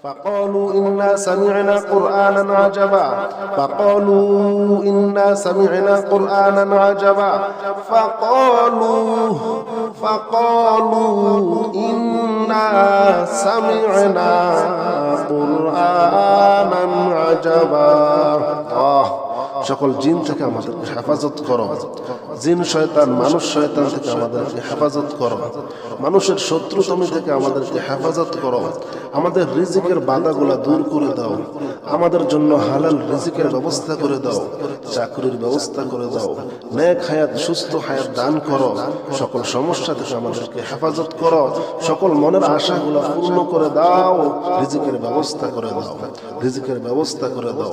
فقالوا إنا سمعنا قرآنا عجبا فقالوا إنا سمعنا قرآنا عجبا فقالوا إنا سمعنا قرآنا عجبا সকল জিন থেকে আমাদেরকে হেফাজত করো, জিন শয়তান মানুষ শয়তান থেকে আমাদেরকে হেফাজত করো, মানুষের শত্রুতামি থেকে আমাদেরকে হেফাজত করো, আমাদের রিজিকের বাধাগুলা দূর করে দাও, আমাদের জন্য হালাল রিজিকের ব্যবস্থা করে দাও, চাকরির ব্যবস্থা করে দাও, নেক হায়াত সুস্থ হায়াত দান করো, সকল সমস্যা থেকে আমাদেরকে হেফাজত করো, সকল মনের আশাগুলা পূর্ণ করে দাও, রিজিকের ব্যবস্থা করে দাও, রিজিকের ব্যবস্থা করে দাও,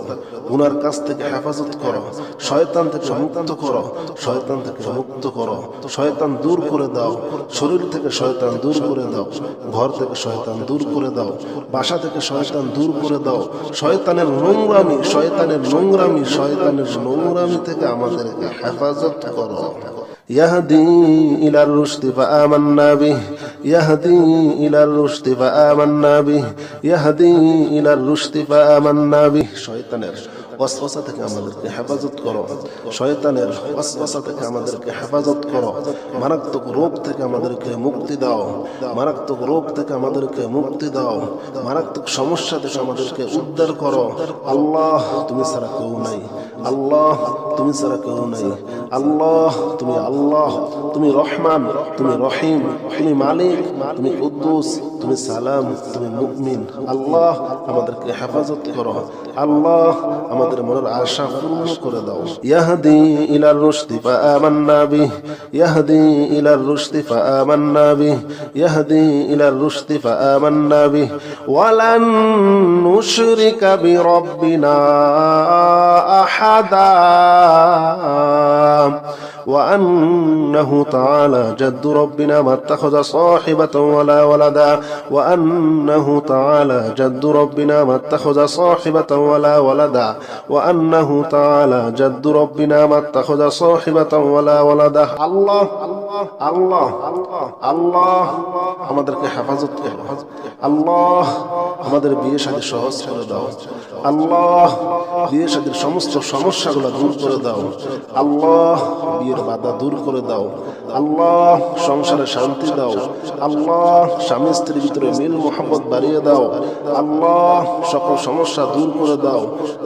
গুনার কাছ থেকে হেফাজত করো, শয়তান থেকে মুক্ত করো, শয়তান থেকে মুক্ত করো, শয়তান দূর করে দাও, শরীর থেকে শয়তান দূর করে দাও, ঘর থেকে শয়তান দূর করে দাও, বাসা থেকে শয়তান দূর করে দাও, শয়তানের নোংরামি থেকে আমাদেরকে হেফাজত করো। يهدي إلى الرشد فآمنا به يهدي إلى الرشد فآمنا به يهدي إلى الرشد فآمنا به শয়তানের ওয়াসওয়াসা থেকে আমাদেরকে হেফাজত করো, শয়তানের ওয়াসওয়াসা থেকে আমাদেরকে হেফাজত করো, মারাত্মক রোগ থেকে আমাদেরকে মুক্তি দাও, মারাত্মক রোগ থেকে আমাদেরকে মুক্তি দাও, মারাত্মক সমস্যা থেকে আমাদেরকে উদ্ধার করো। আল্লাহ তুমি ছাড়া কেউ নাই, আল্লাহ তুমি ছাড়া কেউ নাই, আল্লাহ তুমি আল্লাহ, তুমি রহমান, তুমি রহিম, তুমি মালিক, তুমি কুদ্দুস, তুমি সালাম, তুমি মুমিন। আল্লাহ আমাদেরকে হেফাজত করো, আল্লাহ আমাদের মনের আশা পূর্ণ করে দাও। ইয়াহদি ইলার রুশদি ফাআমান্না বিহি ইয়াহদি ইলার রুশদি ফাআমান্না বিহি ইয়াহদি ইলার রুশদি ফাআমান্না বিহি ওয়ালান নুশরিকা বিরাব্বিনা আহাদা وأنه تعالى جد ربنا ما اتخذ صاحبة ولا ولدا وأنه تعالى جد ربنا ما اتخذ صاحبة ولا ولدا وأنه تعالى جد ربنا ما اتخذ صاحبة ولا ولدا الله الله الله আমাদেরকে হেফাজত করো, আল্লাহ আমাদের বিয়ে শাদী সহজ করে দাও, আল্লাহ বিয়ে শাদীর সমস্ত সমস্যাগুলো দূর করে দাও, আল্লাহ বিয়ের বাধা দূর করে দাও, আল্লাহ সংসারে শান্তি দাও, আল্লাহ স্বামী স্ত্রীর ভিতরে মিল মোহাম্মত বাড়িয়ে দাও, আল্লাহ সকল সমস্যা দূর করে দাও,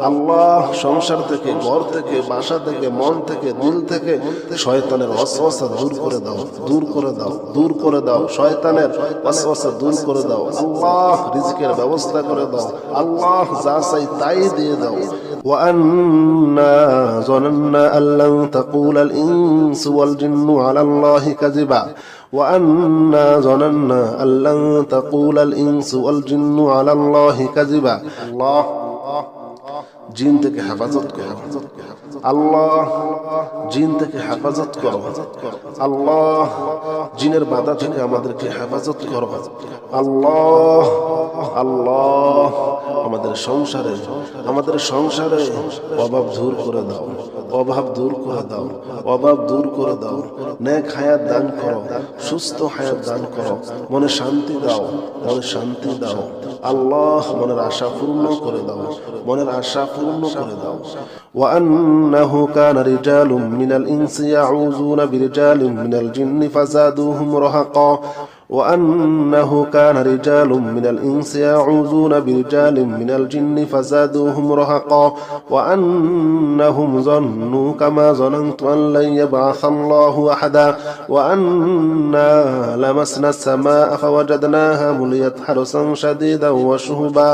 আল্লাহ সংসার থেকে, ঘর থেকে, বাসা থেকে, মন থেকে, দিল থেকে শয়তানের ওয়াসওয়াসা দূর করে দাও, দূর করে দাও, দূর করে দাও, শয়তানের ওয়াসওয়াসা দূর করে দাও, আল্লাহ রিজিকের ব্যবস্থা করে দাও, আল্লাহ যা চাই তাই দিয়ে দাও। وأنا ظننا أن لن تقول الإنس والجن على الله كذبا وأنا ظننا أن لن تقول الإنس والجن على الله كذبا الله জিন থেকে হেফাজত করো, আল্লাহ জিন থেকে হেফাজত করো, আল্লাহ জিনের বাধা থেকে আমাদেরকে হেফাজত করো, আল্লাহ আল্লাহ আমাদের সংসারে অভাব দূর করে দাও, অভাব দূর করে দাও, অভাব দূর করে দাও, নেক হায়াত দান করো, সুস্থ হায়াত দান করো, মনে শান্তি দাও, মনে শান্তি দাও, আল্লাহ মনের আশা পূর্ণ করে দাও, মনের আশা পূর্ণ করে দাও। وأنه كان رجال من الإنس يعوذون برجال من الجن فزادوهم رهقا وأنه كان رجال من الإنس يعوذون برجال من الجن فزادوهم رهقا وأنهم ظنوا كما ظننت أن لن يبعث الله أحدا وأنا لمسنا السماء فوجدناها مليت حرسا شديدا وشهبا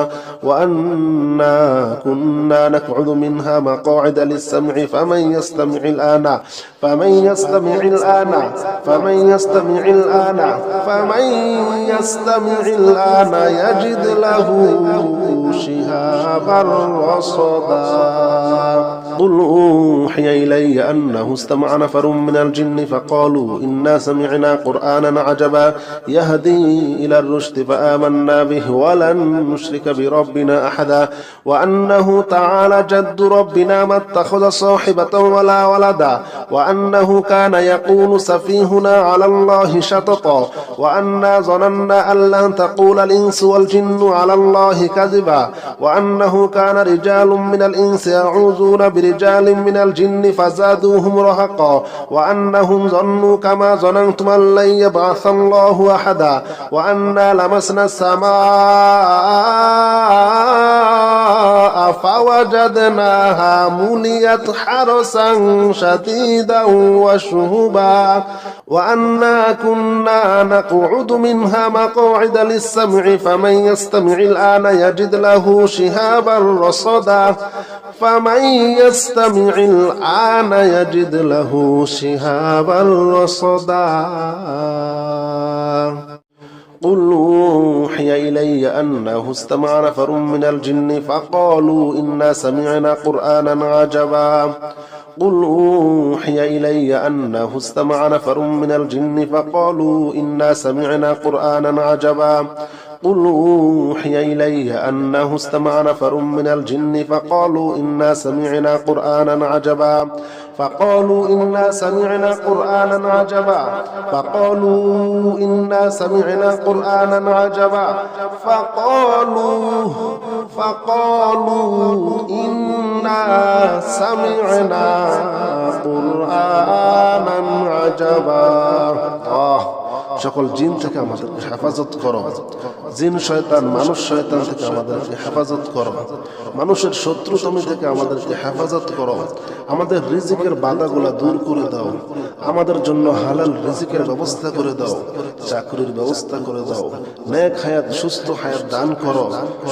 وأنا كنا نقعد منها مقاعد للسمع فمن يستمع الآن فمن يستمع الآن فمن يستمع الآن فمن يستمع الآن يجد له شهابا رصدا قل أوحي إلي أنه استمع نفر من الجن فقالوا إنا سمعنا قرآنا عجبا يهدي إلى الرشد فآمنا به ولن نشرك بربنا أحدا وأنه تعالى جد ربنا ما اتخذ صاحبة ولا ولدا وأنه كان يقول سفيهنا على الله شططا وأنا ظننا أن لن تقول الإنس والجن على الله كذبا وأنه كان رجال من الإنس يعوذون برجال من الجن فزادوهم رهقا وأنهم ظنوا كما ظننتم أن لن يبعث الله أحدا وأنا لمسنا السماء فوجدناها مليت حرسا شديدا وشهبا وأنا كنا نقعد منها مقاعد للسمع فمن يستمع الآن يجد له شهابا رصدا فمن يستمع الآن يجد له شهابا رصدا قل أوحي إلي أنه استمع نفر من الجن فقالوا إنا سمعنا قرآنا عجبا قل أوحي إلي أنه استمع نفر من الجن فقالوا إنا سمعنا قرآنا عجبا قل أوحي إلي أنه استمع نفر من الجن فقالوا إنا سمعنا قرآنا عجبا فقالوا إنا سمعنا قرآنا عجبا فقالوا إنا سمعنا قرآنا عجبا فقالوا إنا سمعنا قرآنا عجبا সকল জিন থেকে আমাদেরকে হেফাজত করো জিন শয়তান মানুষ শয়তান থেকে আমাদেরকে হেফাজত করো মানুষের শত্রুতামি থেকে আমাদেরকে হেফাজত করো আমাদের রিজিকের বাধাগুলা দূর করে দাও আমাদের জন্য হালাল রিজিকের ব্যবস্থা করে দাও চাকরির ব্যবস্থা করে দাও নেক হায়াত সুস্থ হায়াত দান করো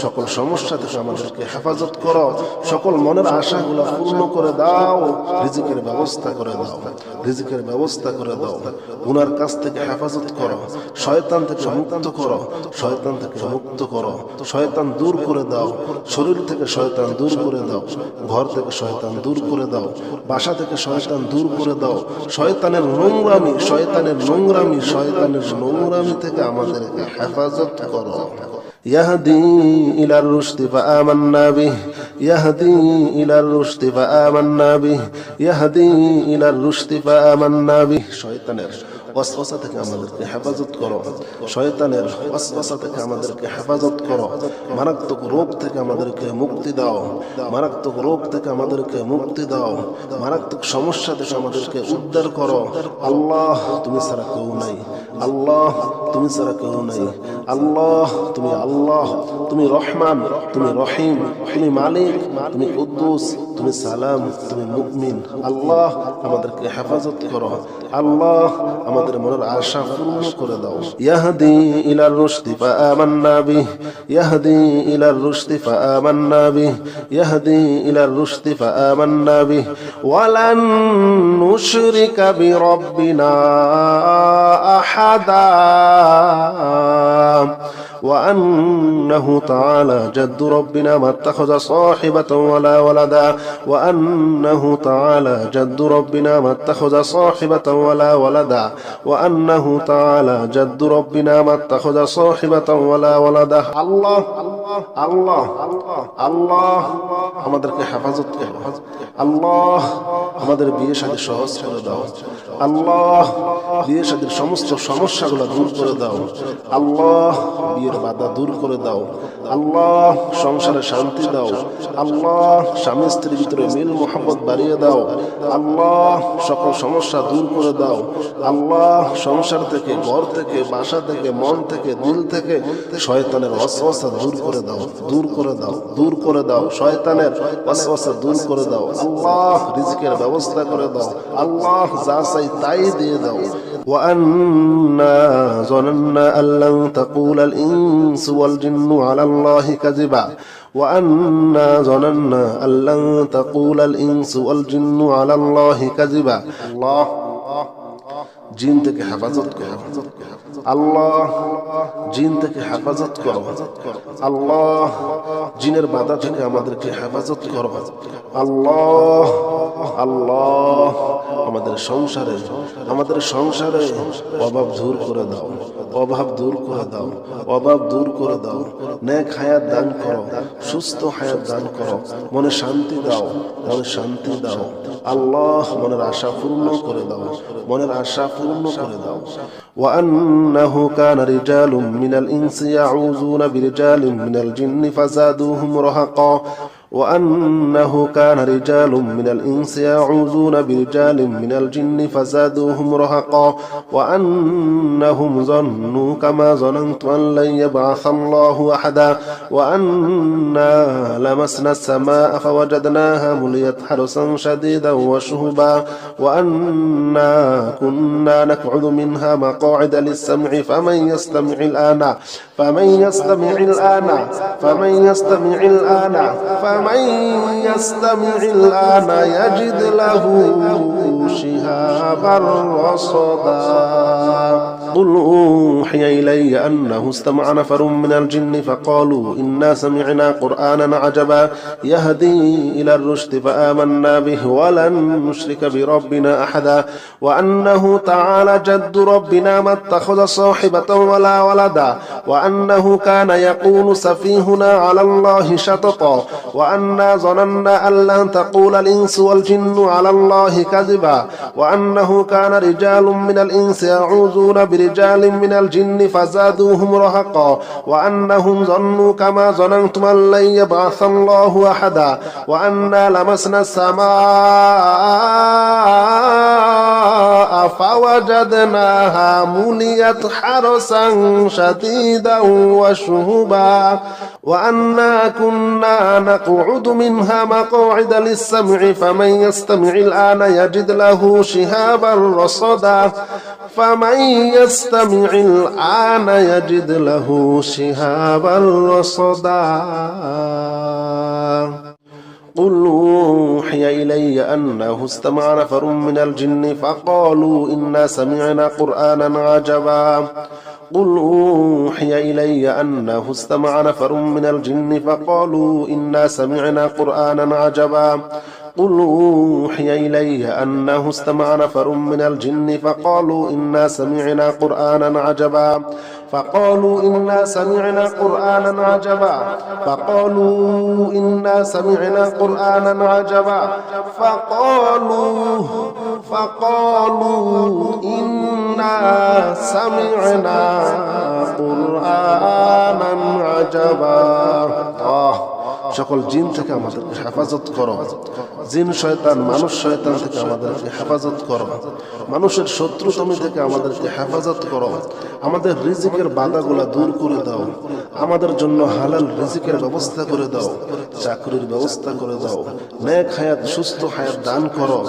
সকল সমস্যা থেকে আমাদেরকে হেফাজত করো সকল মনের আশাগুলা পূর্ণ করে দাও রিজিকের ব্যবস্থা করে দাও রিজিকের ব্যবস্থা করে দাও গুনার কাছ থেকে হেফাজত করো শয়তান থেকে মুক্ত করো শয়তান থেকে মুক্ত করো শয়তান দূর করে দাও শরীর থেকে শয়তান দূর করে দাও ঘর থেকে শয়তান দূর করে দাও বাসা থেকে শয়তান দূর করে দাও শয়তানের নোংরামি থেকে আমাদেরকে হেফাজত করো يهدي إلى الرشد فآمنا به يهدي إلى الرشد فآمنا به يهدي إلى الرشد فآمنا به শয়তানের ওয়াসওয়াসা থেকে আমাদেরকে হেফাজত করো শয়তানের ওয়াসওয়াসা থেকে আমাদেরকে হেফাজত করো মারাত্মক রোগ থেকে আমাদেরকে মুক্তি দাও মারাত্মক রোগ থেকে আমাদেরকে মুক্তি দাও মারাত্মক সমস্যা থেকে আমাদেরকে উদ্ধার করো আল্লাহ তুমি ছাড়া কেউ নাই আল্লাহ তুমি ছাড়া কেউ নাই আল্লাহ তুমি রহমান তুমি রহিম তুমি মালিক তুমি কুদ্দুস তুমি সালাম তুমি মুমিন আল্লাহ আমাদেরকে হেফাজত করো আল্লাহ আমাদের মনের আশা পূর্ণ করে দাও ইয়াহদি ইলার রুশদি ফাআমান্না বিহি ইয়াহদি ইলার রুশদি ফাআমান্না বিহি ইয়াহদি ইলার রুশদি ফাআমান্না বিহি ওয়ালান নুশরিকা বিরাব্বিনা আহাদা وأنه تعالى جد ربنا ما اتخذ صاحبة ولا ولدا وأنه تعالى جد ربنا ما اتخذ صاحبة ولا ولدا وأنه تعالى جد ربنا ما اتخذ صاحبة ولا ولدا الله الله الله আমাদেরকে হেফাজত করো আল্লাহ আমাদের বিয়ে শাদী সহজ করে দাও আল্লাহ বিয়ে শাদীর সমস্ত সমস্যাগুলো দূর করে দাও আল্লাহ বিয়ের বাধা দূর করে দাও আল্লাহ সংসারে শান্তি দাও আল্লাহ স্বামী স্ত্রীর ভিতরে মিল মোহাম্মত বাড়িয়ে দাও আল্লাহ সকল সমস্যা দূর করে দাও আল্লাহ সংসার থেকে ঘর থেকে বাসা থেকে মন থেকে দিল থেকে শয়তানের ওয়াসওয়াসা দূর করে দাও দূর করে দাও দূর করে দাও শয়তানের ওয়াসওয়াসা দূর করে দাও আল্লাহ রিজিকের ব্যবস্থা করে দাও আল্লাহ যা চাই তাই দিয়ে দাও وأنا ظننا أن لن تقول الإنس والجن على الله كذبا وأنا ظننا أن لن تقول الإنس والجن على الله كذبا الله জিন থেকে হেফাজত করো আল্লাহ জিন থেকে হেফাজত করো। আল্লাহ জিনের বাধা থেকে আমাদেরকে হেফাজত করো। আল্লাহ আল্লাহ আমাদের সংসারে অভাব দূর করে দাও, অভাব দূর করে দাও, অভাব দূর করে দাও। নেক হায়াত দান করো, সুস্থ হায়াত দান করো, মনে শান্তি দাও, মনে শান্তি দাও। আল্লাহ মনের আশা পূর্ণ করে দাও, মনের আশা পূর্ণ করে দাও। وأنه كان رجال من الإنس يعوذون برجال من الجن فزادوهم رهقا وأنه كان رجال من الإنس يعوذون برجال من الجن فزادوهم رهقا وأنهم ظنوا كما ظننت أن لن يبعث الله أحدا وأنا لمسنا السماء فوجدناها مليت حرسا شديدا وشهبا وأنا كنا نقعد منها مقاعد للسمع فمن يستمع الآن يجد له شهابا رصدا قل أوحي إلي أنه استمع نفر من الجن فقالوا إنا سمعنا قرآنا عجبا يهدي إلى الرشد فآمنا به ولن نشرك بربنا أحدا وأنه تعالى جد ربنا ما اتخذ صاحبة ولا ولدا وأنه كان يقول سفيهنا على الله شططا وأنا ظننا أن لن تقول الإنس والجن على الله كذبا وأنه كان رجال من الإنس يعوذون برجال من الجن فزادوهم رهقا وأنهم ظنوا كما ظننتم أن لن يبعث الله أحدا وأنا لمسنا السماء فوجدناها مليت حرسا شديدا وشهبا وأنا كنا نقعد منها مقاعد للسمع فمن يستمع الآن يجد له شهابا رصدا فمن يستمع الآن يجد له شهابا رصدا قل أوحي إلي أنه استمع نفر من الجن فقالوا إنا سمعنا قرآنا عجبا قل أوحي إلي أنه استمع نفر من الجن فقالوا إنا سمعنا قرآنا عجبا قل أوحي إلي أنه استمع نفر من الجن فقالوا إنا سمعنا قرآنا عجبا فقالوا إنا سمعنا قرآنا عجبا فقالوا إنا سمعنا قرآنا عجبا فقالوا إنا سمعنا قرآنا عجبا সকল জিন থেকে আমাদেরকে হেফাজত করো। জিন শয়তান মানুষ শয়তান থেকে আমাদেরকে হেফাজত করো। মানুষের শত্রুতমি থেকে আমাদেরকে হেফাজত করো। আমাদের রিজিকের বাধাগুলা দূর করে দাও। আমাদের জন্য হালাল রিজিকের ব্যবস্থা করে দাও, চাকরির ব্যবস্থা করে দাও, নেক হায়াত সুস্থ হায়াত দান করো।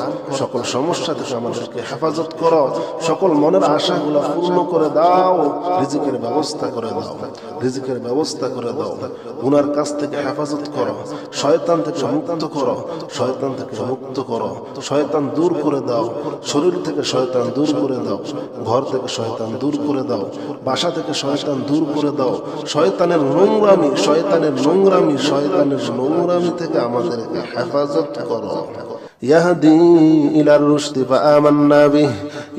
সকল সমস্যা থেকে আমাদেরকে হেফাজত করো। সকল মনের আশাগুলা পূর্ণ করে দাও। রিজিকের ব্যবস্থা করে দাও, রিজিকের ব্যবস্থা করে দাও। গুনার কাছ থেকে হেফাজত করো, শয়তান থেকে মুক্ত করো, শয়তান থেকে মুক্ত করো। শয়তান দূর করে দাও, শরীর থেকে শয়তান দূর করে দাও, ঘর থেকে শয়তান দূর করে দাও, বাসা থেকে শয়তান দূর করে দাও। শয়তানের নোংরামি, শয়তানের নোংরামি, শয়তানের নোংরামি থেকে আমাদেরকে হেফাজত করো। يهدي إلى الرشد فآمنا به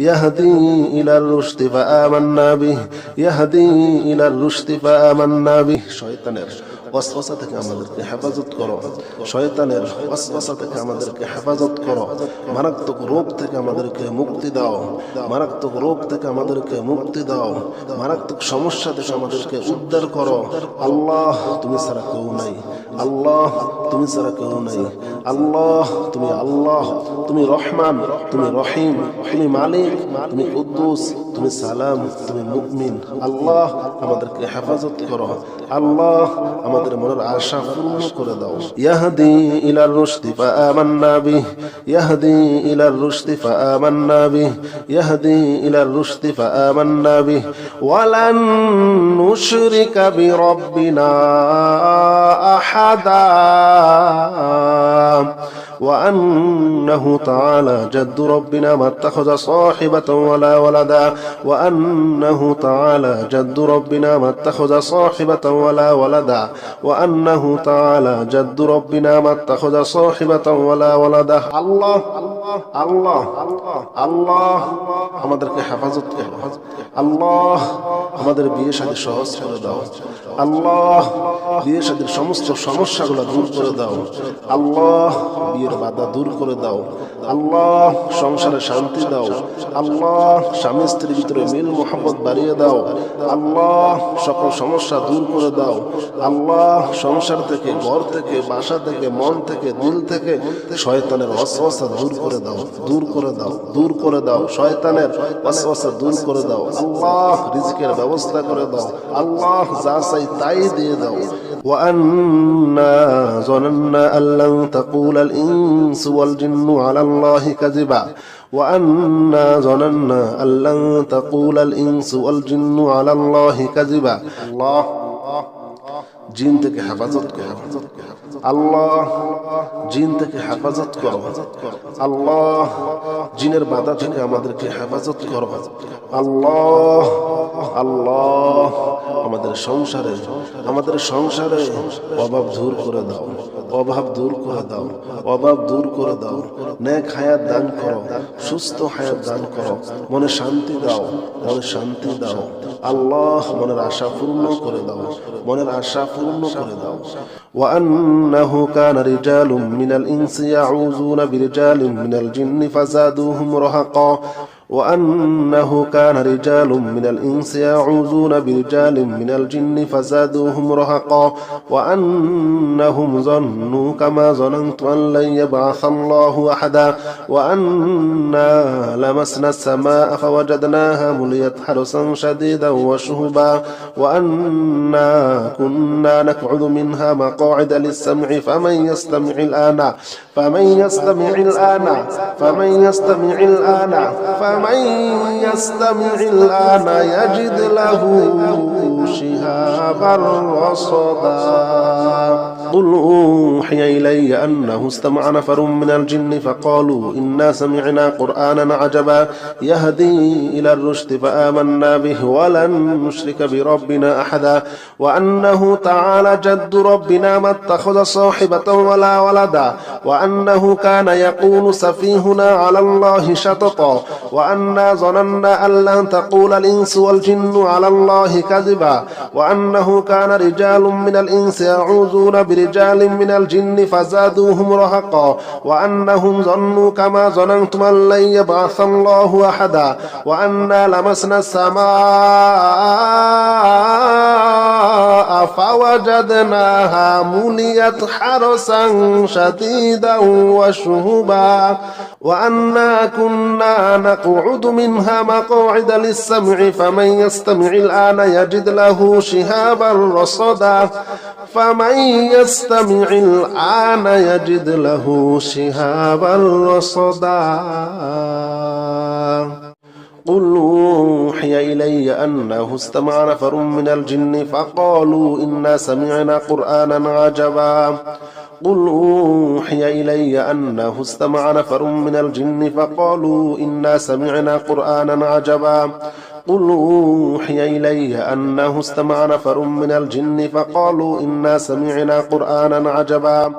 يهدي إلى الرشد فآمنا به يهدي إلى الرشد فآمنا به শয়তানের ওয়াসওয়াসা থেকে আমাদেরকে হেফাজত করো। শয়তানের ওয়াসওয়াসা থেকে আমাদেরকে হেফাজত করো। মারাত্মক রোগ থেকে আমাদেরকে মুক্তি দাও, মারাত্মক রোগ থেকে আমাদেরকে মুক্তি দাও। মারাত্মক সমস্যা থেকে আমাদেরকে উদ্ধার করো। আল্লাহ তুমি ছাড়া কেউ নাই, আল্লাহ তুমি ছাড়া কেউ নাই। আল্লাহ তুমি আল্লাহ, তুমি রহমান, তুমি রহিম, তুমি মালিক, তুমি কুদ্দুস, তুমি সালাম, তুমি মুমিন। আল্লাহ আমাদেরকে হেফাজত করো। আল্লাহ আমাদের মনের আশা পূর্ণ করে দাও। ইয়াহদি ইলার রুশদি ফাআমান্না বিহি ইয়াহদি ইলার রুশদি ফাআমান্না বিহি ইয়াহদি ইলার রুশদি ফাআমান্না বিহি ওয়ালান নুশরিকা বিরাব্বিনা আহাদা وأنه تعالى جد ربنا ما اتخذ صاحبة ولا ولدا وأنه تعالى جد ربنا ما اتخذ صاحبة ولا ولدا وأنه تعالى جد ربنا ما اتخذ صاحبة ولا ولدا الله الله الله আমাদেরকে হেফাজত করো আল্লাহ আমাদের বিয়ে শাদী সহজ করে দাও আল্লাহ বিয়ে শাদীর সমস্ত সমস্যাগুলো দূর করে দাও আল্লাহ বিয়ের বাধা দূর করে দাও আল্লাহ সংসারে শান্তি দাও আল্লাহ স্বামী স্ত্রীর ভিতরে মিল মোহাম্মত বাড়িয়ে দাও আল্লাহ সকল সমস্যা দূর করে দাও আল্লাহ সংসার থেকে ঘর থেকে বাসা থেকে মন থেকে দিল থেকে শয়তানের ওয়াসওয়াসা দূর করে দাও দূর করে দাও দূর করে দাও শয়তানের ওয়াসওয়াসা দূর করে দাও আল্লাহ রিজকের ব্যবস্থা করে দাও আল্লাহ যা চাই তাই দিয়ে দাও وأنا ظننا أن لن تقول الإنس والجن على الله كذبا وأنا ظننا أن لن تقول الإنس والجن على الله كذبا الله জিন থেকে হেফাজত করো আল্লাহ জিন থেকে হেফাজত করো আল্লাহ জিনের বাধা থেকে আমাদেরকে হেফাজত করো আল্লাহ আল্লাহ আমাদের সংসারে অভাব দূর করে দাও অভাব দূর করে দাও অভাব দূর করে দাও নেক হায়াত দান করো সুস্থ হায়াত দান করো মনে শান্তি দাও মনে শান্তি দাও আল্লাহ মনের আশা পূর্ণ করে দাও মনের আশা পূর্ণ করে দাও وأنه كان رجال من الإنس يعوذون برجال من الجن فزادوهم رهقا وأنه كان رجال من الإنس يعوذون برجال من الجن فزادوهم رهقا وأنهم ظنوا كما ظننت أن لن يبعث الله أحدا وأنا لمسنا السماء فوجدناها مليت حرسا شديدا وشهبا وأنا كنا نقعد منها مقاعد للسمع فمن يستمع الآن فمن يستمع الآن فمن يستمع الآن فمن يستمع الآن يجد له شهابا رصدا قل أوحي إلي أنه استمع نفر من الجن فقالوا إنا سمعنا قرآنا عجبا يهدي إلى الرشد فآمنا به ولن نشرك بربنا أحدا وأنه تعالى جد ربنا ما اتخذ صاحبة ولا ولدا وأنه كان يقول سفيهنا على الله شططا وأنا ظننا أن لن تقول الإنس والجن على الله كذبا وأنه كان رجال من الإنس يعوذون برجال من الجن فزادوهم رهقا وأنهم ظنوا كما ظننتم أن لن يبعث الله أحدا وأنا لمسنا السماء فوجدناها مليت حرسا شديدا وشهبا وأنا كنا نقعد منها مقاعد للسمع فمن يستمع الآن يجد له شهابا رصدا فمن يستمع الآن يجد له شهابا رصدا قل أوحي إلي أنه استمع نفر من الجن فقالوا إنا سمعنا قرآنا عجبا قل أوحي إلي أنه استمع نفر من الجن فقالوا إنا سمعنا قرآنا عجبا قل أوحي إلي أنه استمع نفر من الجن فقالوا إنا سمعنا قرآنا عجبا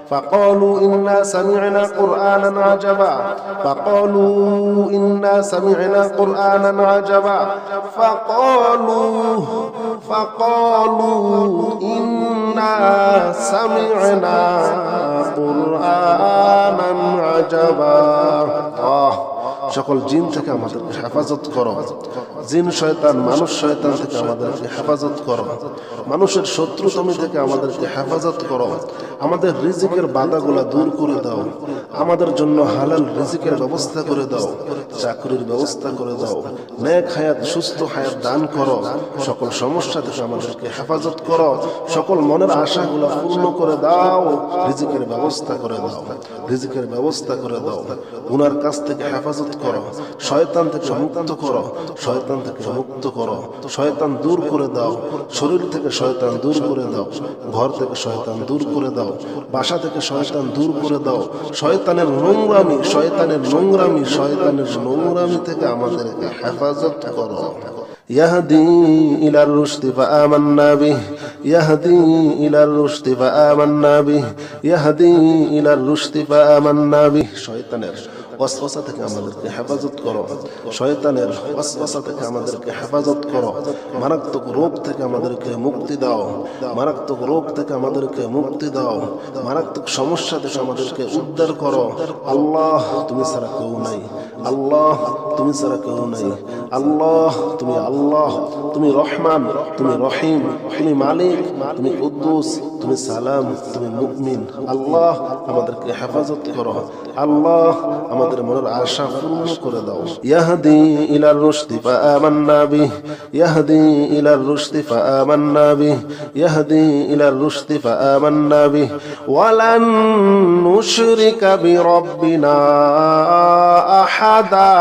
فقالوا إنا سمعنا قرآنا عجبا فقالوا إنا سمعنا قرآنا عجبا فقالوا إنا سمعنا قرآنا عجبا সকল জিন থেকে আমাদেরকে হেফাজত করো জিন শয়তান মানুষ শয়তান থেকে আমাদেরকে হেফাজত করো মানুষের শত্রুতমি থেকে আমাদেরকে হেফাজত করো আমাদের রিজিকের বাধাগুলা দূর করে দাও আমাদের জন্য হালাল রিজিকের ব্যবস্থা করে দাও চাকরির ব্যবস্থা করে দাও নেক হায়াত সুস্থ হায়াত দান করো সকল সমস্যা থেকে আমাদেরকে হেফাজত করো সকল মনের আশাগুলো পূর্ণ করে দাও রিজিকের ব্যবস্থা করে দাও রিজিকের ব্যবস্থা করে দাও গুনার কাছ থেকে হেফাজত করো, শয়তান থেকে মুক্ত করো, শয়তান থেকে মুক্ত করো, শয়তান দূর করে দাও, শরীর থেকে শয়তান দূর করে দাও, ঘর থেকে শয়তান দূর করে দাও, বাসা থেকে শয়তান দূর করে দাও, শয়তানের নোংরামি, শয়তানের নোংরামি, শয়তানের নোংরামি থেকে আমাদেরকে হেফাজত করো। يهدي إلى الرشد فآمنا به يهدي إلى الرشد فآمنا به يهدي إلى الرشد فآمنا به শয়তানের ওয়াসওয়াসা থেকে আমাদেরকে হেফাজত করো, শয়তানের ওয়াসওয়াসা থেকে আমাদেরকে হেফাজত করো, মারাত্মক রোগ থেকে আমাদেরকে মুক্তি দাও, মারাত্মক রোগ থেকে আমাদেরকে মুক্তি দাও, মারাত্মক সমস্যা থেকে আমাদেরকে উদ্ধার করো। আল্লাহ তুমি ছাড়া কেউ নাই, আল্লাহ তুমি ছাড়া কেউ নাই, আল্লাহ তুমি আল্লাহ, তুমি রহমান, তুমি রহিম, তুমি মালিক, তুমি কুদ্দুস, তুমি সালাম, তুমি মুমিন। আল্লাহ আমাদেরকে হেফাজত করো, আল্লাহ আমাদের মনের আশা পূর্ণ করে দাও। ইয়াহদি ইলার রুশদি ফাআমান্না বিহি ইয়াহদি ইলার রুশদি ফাআমান্না বিহি ইয়াহদি ইলার রুশদি ফাআমান্না বিহি ওয়ালান নুশরিকা বিরাব্বিনা আহাদা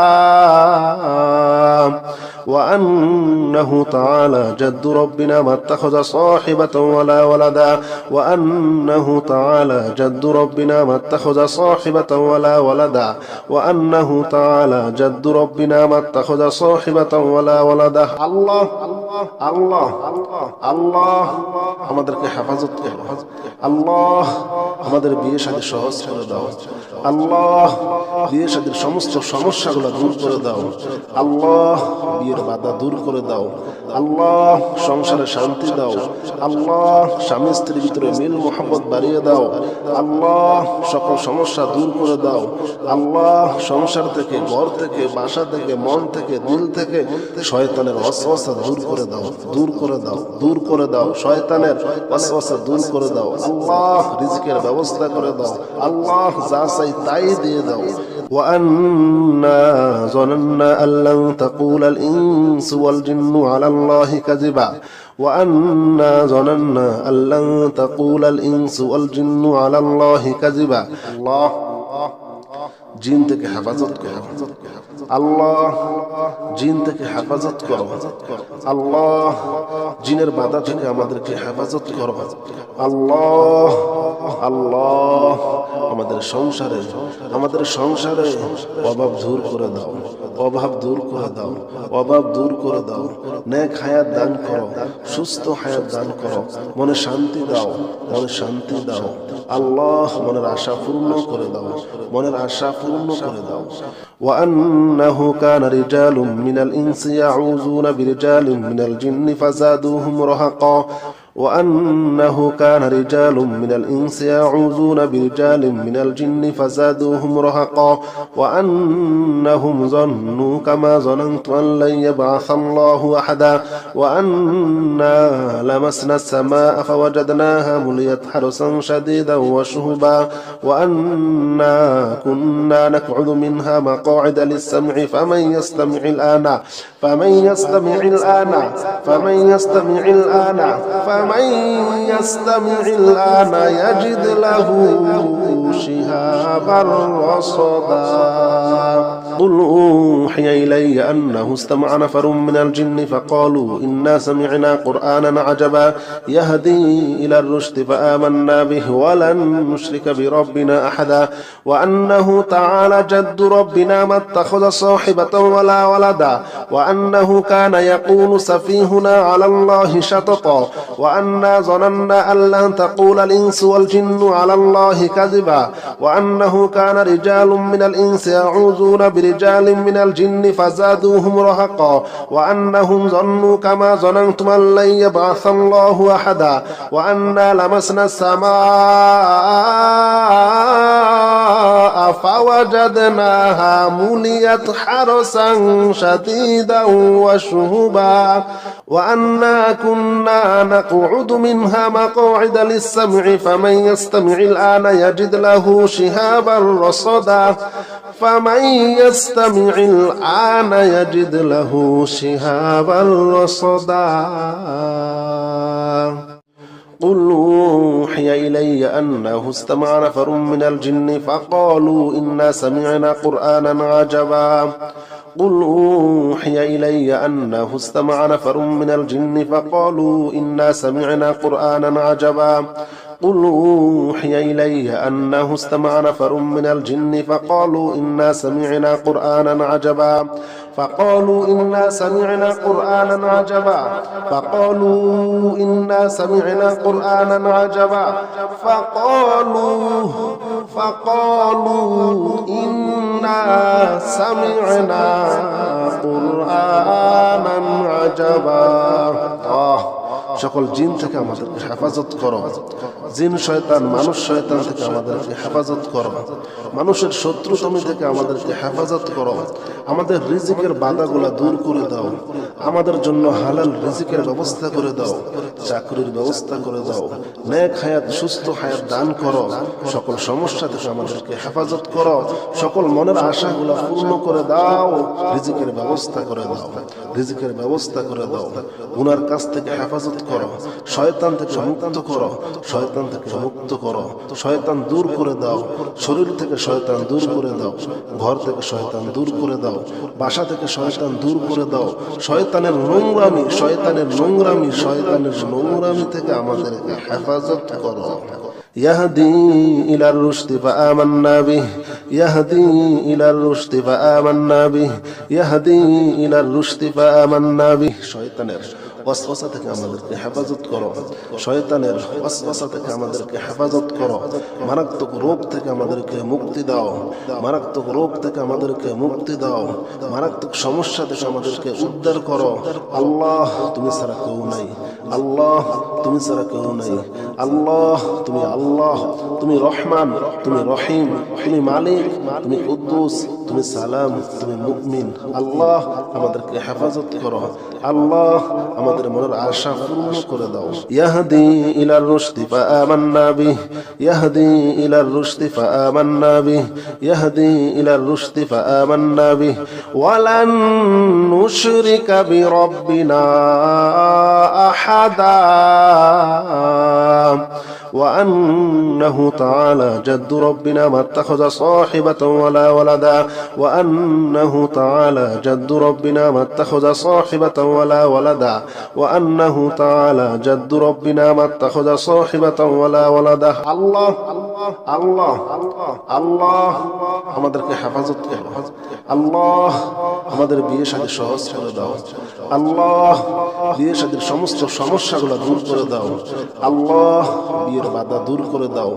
وأنه تعالى جد ربنا ما اتخذ صاحبة ولا ولدا وأنه تعالى جد ربنا ما اتخذ صاحبة ولا ولدا وأنه تعالى جد ربنا ما اتخذ صاحبة ولا ولدا الله الله الله আমাদেরকে হেফাজত করো, আল্লাহ আমাদের বিয়ে শাদী সহজ করে দাও, আল্লাহ বিয়ে শাদীর সমস্ত সমস্যাগুলো দূর করে দাও, আল্লাহ বিয়ের বাধা দূর করে দাও, আল্লাহ সংসারে শান্তি দাও, আল্লাহ স্বামী স্ত্রীর ভিতরে মিল মোহাম্মত বাড়িয়ে দাও, আল্লাহ সকল সমস্যা দূর করে দাও, আল্লাহ সংসার থেকে, ঘর থেকে, বাসা থেকে, মন থেকে, দিল থেকে শয়তানের ওয়াসওয়াসা দূর করে দাও, দূর করে দাও, দূর করে দাও, শয়তানের ওয়াসওয়াসা দূর করে দাও, আল্লাহ রিজকের ব্যবস্থা করে দাও, আল্লাহ যা চাই তাই দিয়ে দাও। وأنا ظننا أن لن تقول الإنس والجن على الله كذبا وأنا ظننا أن لن تقول الإنس والجن على الله كذبا الله জিন থেকে হেফাজত করো, আল্লাহ জিন থেকে হেফাজত করো, আল্লাহ জিনের বাধা থেকে আমাদেরকে হেফাজত করো, আল্লাহ আল্লাহ আমাদের সংসারে অভাব দূর করে দাও, অভাব দূর করে দাও, অভাব দূর করে দাও, নেক হায়াত দান করো, সুস্থ হায়াত দান করো, মনে শান্তি দাও, মনে শান্তি দাও, আল্লাহ মনের আশা পূর্ণ করে দাও, মনের আশা পূর্ণ করে দাও। وأنه كان رجال من الإنس يعوذون برجال من الجن فزادوهم رهقا وأنه كان رجال من الإنس يعوذون برجال من الجن فزادوهم رهقا وأنهم ظنوا كما ظننت أن لن يبعث الله أحدا وأنا لمسنا السماء فوجدناها مليت حرسا شديدا وشهبا وأنا كنا نقعد منها مقاعد للسمع فمن يستمع الآن فمن يستمع الآن فمن يستمع الآن فمن يستمع الآن يجد له شهابا رصدا قل أوحي إلي أنه استمع نفر من الجن فقالوا إنا سمعنا قرآنا عجبا يهدي إلى الرشد فآمنا به ولن نشرك بربنا أحدا وأنه تعالى جد ربنا ما اتخذ صاحبة ولا ولدا وأنه كان يقول سفيهنا على الله شططا وأنا ظننا أن لن تقول الإنس والجن على الله كذبا وأنه كان رجال من الإنس يعوذون برجال من الجن فزادوهم رهقا وأنهم ظنوا كما ظننتم أن لن يبعث الله أحدا وأنا لمسنا السماء فوجدناها مليت حرسا شديدا وشهبا وأنا كنا نقعد منها مقاعد للسمع فمن يستمع الآن يجد له شهابا رصدا فمن يستمع الآن يجد له شهابا رصدا قل أوحي إلي أنه استمع نفر من الجن فقالوا إنا سمعنا قرآنا عجبا قل أوحي إلي أنه استمع نفر من الجن فقالوا إنا سمعنا قرآنا عجبا قل أوحي إلي أنه استمع نفر من الجن فقالوا إنا سمعنا قرآنا عجبا فقالوا إنا سمعنا قرآنا عجبا فقالوا إنا سمعنا قرآنا عجبا فقالوا إنا سمعنا قرآنا عجبا সকল জিন থেকে আমাদেরকে হেফাজত করো জিন শয়তান মানুষ শয়তান থেকে আমাদেরকে হেফাজত করো মানুষের শত্রুতামি থেকে আমাদেরকে হেফাজত করো আমাদের রিজিকের বাধাগুলা দূর করে দাও আমাদের জন্য হালাল রিজিকের ব্যবস্থা করে দাও চাকরির ব্যবস্থা করে দাও নেক হায়াত সুস্থ হায়াত দান করো সকল সমস্যা থেকে আমাদেরকে হেফাজত করো সকল মনের আশাগুলা পূর্ণ করে দাও রিজিকের ব্যবস্থা করে দাও রিজিকের ব্যবস্থা করে দাও গুনার কাছ থেকে হেফাজত করো শয়তান থেকে মুক্ত করো শয়তান থেকে মুক্ত করো শয়তান দূর করে দাও শরীর থেকে শয়তান দূর করে দাও ঘর থেকে শয়তান দূর করে দাও বাসা থেকে শয়তান দূর করে দাও শয়তানের নোংরামি থেকে আমাদেরকে হেফাজত করো يهدي إلى الرشد فآمنا به يهدي إلى الرشد فآمنا به يهدي إلى الرشد فآمنا به শয়তানের ওয়াসওয়াসা থেকে আমাদেরকে হেফাজত করো শয়তানের ওয়াসওয়াসা থেকে আমাদেরকে হেফাজত করো মারাত্মক রোগ থেকে আমাদেরকে মুক্তি দাও মারাত্মক রোগ থেকে আমাদেরকে মুক্তি দাও মারাত্মক সমস্যা থেকে আমাদেরকে উদ্ধার করো আল্লাহ তুমি ছাড়া কেউ নাই আল্লাহ তুমি ছাড়া কেউ নাই আল্লাহ তুমি রহমান তুমি রহিম তুমি মালিক তুমি কুদ্দুস তুমি সালাম তুমি মুমিন আল্লাহ আমাদেরকে হেফাজত করো আল্লাহ আমাদের মনের আশা পূর্ণ করে দাও ইয়াহদি ইলার রুশদি ফাআমান্না বিহি ইয়াহদি ইলার রুশদি ফাআমান্না বিহি ইয়াহদি ইলার রুশদি ফাআমান্না বিহি ওয়ালান নুশরিকা বিরাব্বিনা আহাদা وأنه تعالى جد ربنا ما اتخذ صاحبة ولا ولدا وأنه تعالى جد ربنا ما اتخذ صاحبة ولا ولدا وأنه تعالى جد ربنا ما اتخذ صاحبة ولا ولدا الله الله الله আমাদেরকে হেফাজত করো আল্লাহ আমাদের বিয়ে শাদী সহজ করে দাও আল্লাহ বিয়ে শাদীর সমস্ত সমস্যাগুলো দূর করে দাও আল্লাহ বিয়ের বাধা দূর করে দাও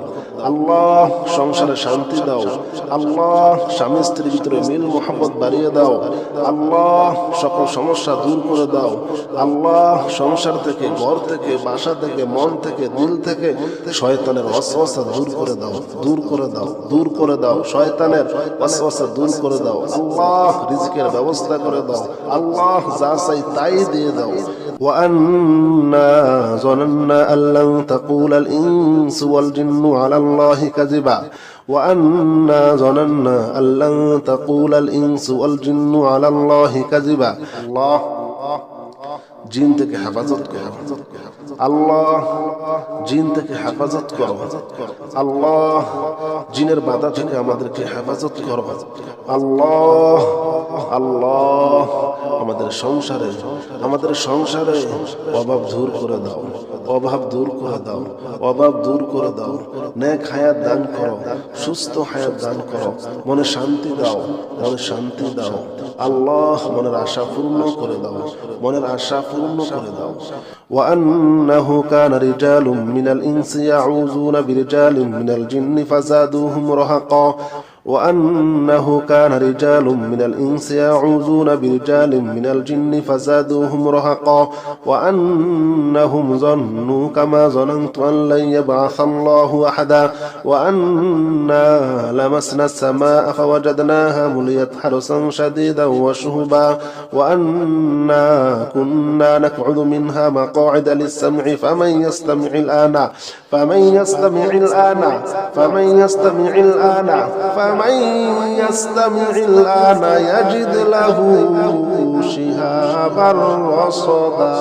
আল্লাহ সংসারে শান্তি দাও আল্লাহ স্বামী স্ত্রীর ভিতরে মিল মোহাম্মত বাড়িয়ে দাও আল্লাহ সকল সমস্যা দূর করে দাও আল্লাহ সংসার থেকে ঘর থেকে বাসা থেকে মন থেকে দিল থেকে শয়তানের ওয়াসওয়াসা দূর করে দাও দূর করে দাও দূর করে দাও শয়তানের ওয়াসওয়াসা দূর করে দাও আল্লাহ রিজিকের ব্যবস্থা করে দাও আল্লাহ যা চাই তাই দিয়ে দাও وأنا ظننا أن لن تقول الإنس والجن على الله كذبا وأنا ظننا أن لن تقول الإنس والجن على الله كذبا الله জিন থেকে হেফাজত করো আল্লাহ জিন থেকে হেফাজত করো আল্লাহ জিনের বাধা থেকে আমাদেরকে হেফাজত করো আল্লাহ আল্লাহ আমাদের সংসারে অভাব দূর করে দাও অভাব দূর করে দাও অভাব দূর করে দাও নেক হায়াত দান করো সুস্থ হায়াত দান করো মনে শান্তি দাও মনে শান্তি দাও আল্লাহ মনের আশা পূর্ণ করে দাও মনের আশা পূর্ণ করে দাও وأنه كان رجال من الإنس يعوذون برجال من الجن فزادوهم رهقا وأنه كان رجال من الإنس يعوذون برجال من الجن فزادوهم رهقا وأنهم ظنوا كما ظننت أن لن يبعث الله أحدا وأنا لمسنا السماء فوجدناها مليت حرسا شديدا وشهبا وأنا كنا نقعد منها مقاعد للسمع فمن يستمع الآن فمن يستمع الآن فمن يستمع الآن فمن يستمع الآن يجد له شهابا رصدا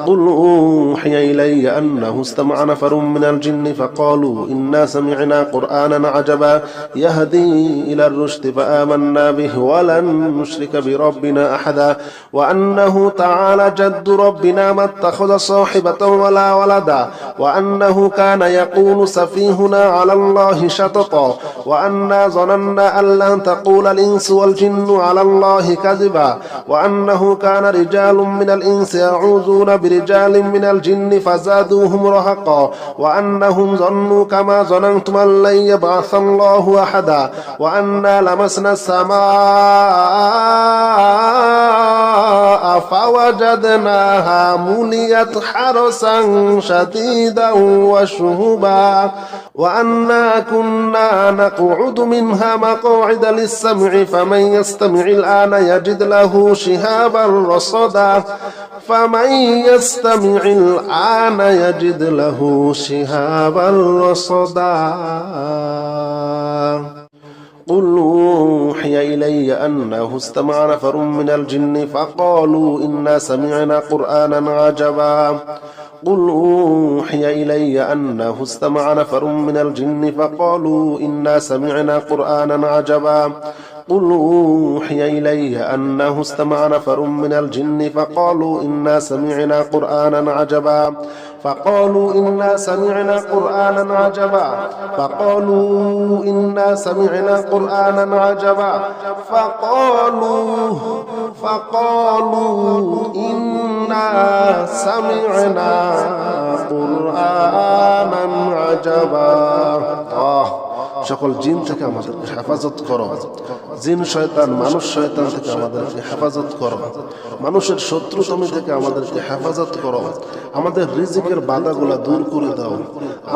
قل أوحي إلي أنه استمع نفر من الجن فقالوا إنا سمعنا قرآنا عجبا يهدي إلى الرشد فآمنا به ولن نشرك بربنا أحدا وأنه تعالى جد ربنا ما اتخذ صاحبة ولا ولدا وأنه كان يقول سفيهنا على الله شططا وأنا ظننا أن لن تقول الإنس والجن على الله كذبا وأنه كان رجال من الإنس يعوذون برجال من الجن فزادوهم رهقا وأنهم ظنوا كما ظننتم أن لن يبعث الله أحدا وأنا لمسنا السماء فوجدناها مليت حرسا شديدا وشهبا وأنا كنا نقعد منها مقاعد للسمع فمن يستمع الآن يجد له شهابا رصدا فمن يستمع الآن يجد له شهابا رصدا قل أوحي إلي أنه استمع نفر من الجن فقالوا إنا سمعنا قرآنا عجبا قل أوحي إلي أنه استمع نفر من الجن فقالوا إنا سمعنا قرآنا عجبا قل أوحي إلي أنه استمع نفر من الجن فقالوا إنا سمعنا قرآنا عجبا فقالوا إنا سمعنا قرآنا عجبا فقالوا إنا سمعنا قرآنا عجبا فقالوا إنا سمعنا قرآنا عجبا সকল জিন থেকে আমাদেরকে হেফাজত করো জিন শয়তান মানুষ শয়তান থেকে আমাদেরকে হেফাজত করো মানুষের শত্রুতমি থেকে আমাদেরকে হেফাজত করো আমাদের রিজিকের বাধাগুলো দূর করে দাও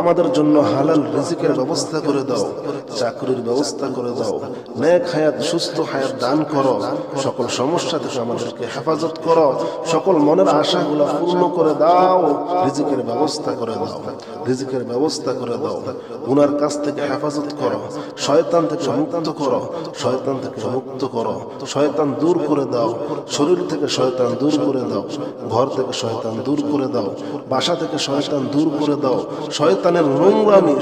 আমাদের জন্য হালাল রিজিকের ব্যবস্থা করে দাও চাকরির ব্যবস্থা করে দাও নেক হায়াত সুস্থ হায়াত দান করো সকল সমস্যা থেকে আমাদেরকে হেফাজত করো সকল মনের আশাগুলো পূর্ণ করে দাও রিজিকের ব্যবস্থা করে দাও রিজিকের ব্যবস্থা করে দাও গুনার কাছ থেকে হেফাজত করো শয়তান থেকে মুক্ত করো শয়তান থেকে মুক্ত করো শয়তান দূর করে দাও শরীর থেকে শয়তান দূর করে দাও ঘর থেকে শয়তান দূর করে দাও বাসা থেকে শয়তান দূর করে দাও শয়তানের নোংরামি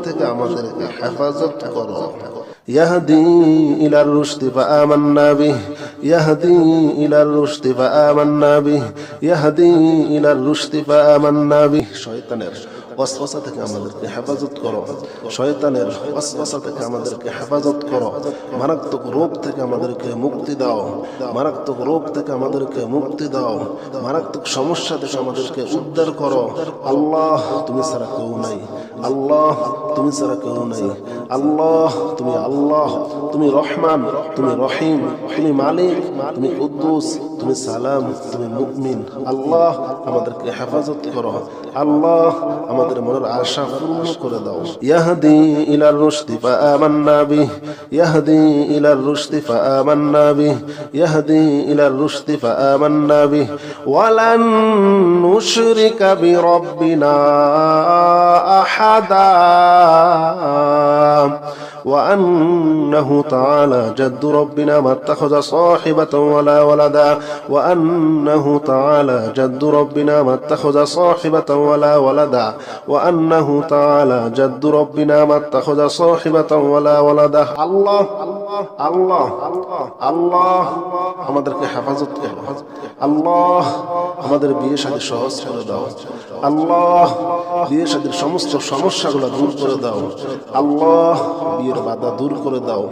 থেকে আমাদেরকে হেফাজত করো يهدي إلى الرشد فآمنا به يهدي إلى الرشد فآمنا به يهدي إلى الرشد فآمنا به শয়তানের ওয়াসওয়াসা থেকে আমাদেরকে হেফাজত করো শয়তানের ওয়াসওয়াসা থেকে আমাদেরকে হেফাজত করো মারাত্মক রোগ থেকে আমাদেরকে মুক্তি দাও মারাত্মক রোগ থেকে আমাদেরকে মুক্তি দাও মারাত্মক সমস্যা থেকে আমাদেরকে উদ্ধার করো আল্লাহ তুমি ছাড়া কেউ নাই আল্লাহ তুমি ছাড়া কেউ নাই আল্লাহ তুমি রহমান তুমি রহিম তুমি মালিক তুমি কুদ্দুস তুমি সালাম তুমি মুমিন আল্লাহ আমাদেরকে হেফাজত করো আল্লাহ আমাদের মনের আশা পূর্ণ করে দাও ইয়াহদি ইলার রুশদি ফাআমান্না বিহি ইয়াহদি ইলার রুশদি ফাআমান্না বিহি ইয়াহদি ইলার রুশদি ফাআমান্না বিহি ওয়ালান নুশরিকা বিরাব্বিনা আহাদা وأنه تعالى جد ربنا ما اتخذ صاحبة ولا ولدا وأنه تعالى جد ربنا ما اتخذ صاحبة ولا ولدا وأنه تعالى جد ربنا ما اتخذ صاحبة ولا ولدا الله الله الله আমাদেরকে হেফাজত করো আল্লাহ আমাদের বিয়ে শাদী সহজ করে দাও আল্লাহ বিয়ে শাদীর সমস্ত সমস্যাগুলো দূর করে দাও আল্লাহ বিয়ের বাধা দূর করে দাও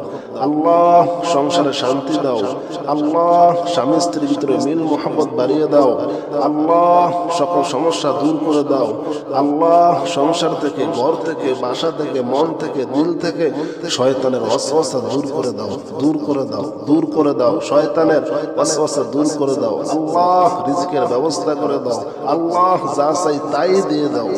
আল্লাহ সংসারে শান্তি দাও আল্লাহ স্বামী স্ত্রীর ভিতরে মিল মোহাম্মত বাড়িয়ে দাও আল্লাহ সকল সমস্যা দূর করে দাও আল্লাহ সংসার থেকে ঘর থেকে বাসা থেকে মন থেকে দিল থেকে শয়তানের ওয়াসওয়াসা দূর করে দাও দূর করে দাও দূর করে দাও শয়তানের ওয়াসওয়াসা দূর করে দাও আল্লাহ রিজিকের ব্যবস্থা করে দাও আল্লাহ যা চাই তাই দিয়ে দাও